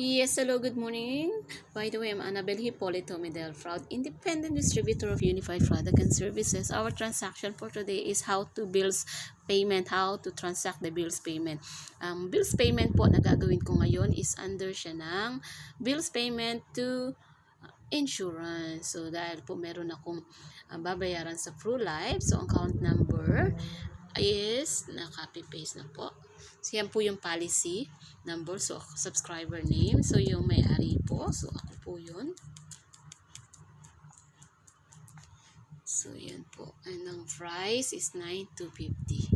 Yes, hello, good morning. By the way, I'm Annabel Hipolito Medel, proud independent distributor of Unified Product and Services. Our transaction for today is how to transact the bills payment. Bills payment po na gagawin ko ngayon is under siya ng bills payment to insurance. So, dahil po meron akong babayaran sa Life, so account number is na-copy-paste na po. So, yan po yung policy number. So, subscriber name. So, yung may-ari po. So, ako po yun. So, yan po. And ang price is 9,250.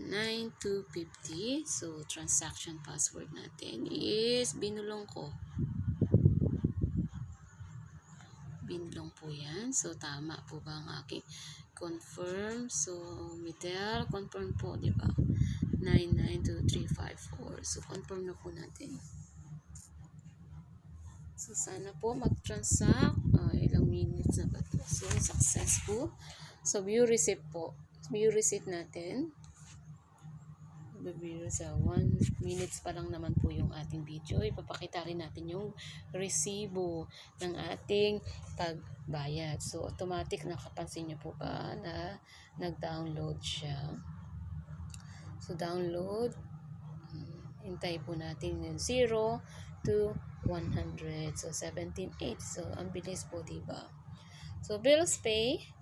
9,250. So, transaction password natin is binulong ko. Binulong po yan. So, tama po ba ang aking confirm? So, Medel, confirm po, di ba? 992354. So, confirm na po natin. So, sana po mag-transact. Ilang minutes na ba ito? So, successful. So, view receipt po. View receipt natin. Sa 1 minutes pa lang naman po yung ating video. Ipapakita rin natin yung resibo ng ating pagbayad. So, automatic nakapansin nyo po ba na nag-download siya. So, download. Hintay po natin yung 0 to 100. So, 17.8. So, ang bilis po, diba? So, bills pay.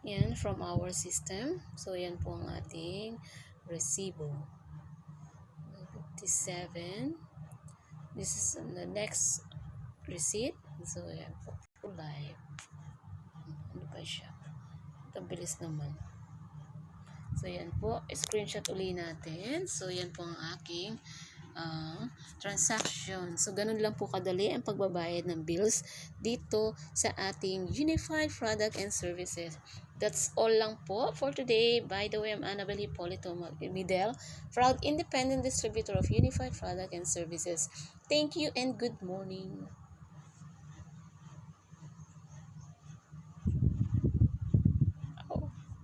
Yan, from our system. So, yan po ang ating resibo. 57. This is the next receipt. So, yan po. Live. Ano ba siya? Ito, bilis naman. So, yan po. Screenshot uli natin. So, yan po ang aking transaction. So, ganun lang po kadali ang pagbabayad ng bills dito sa ating Unified Product and Services. That's all lang po for today. By the way, I'm Annabel Hipolito Medel, proud independent distributor of Unified Product and Services. Thank you and good morning.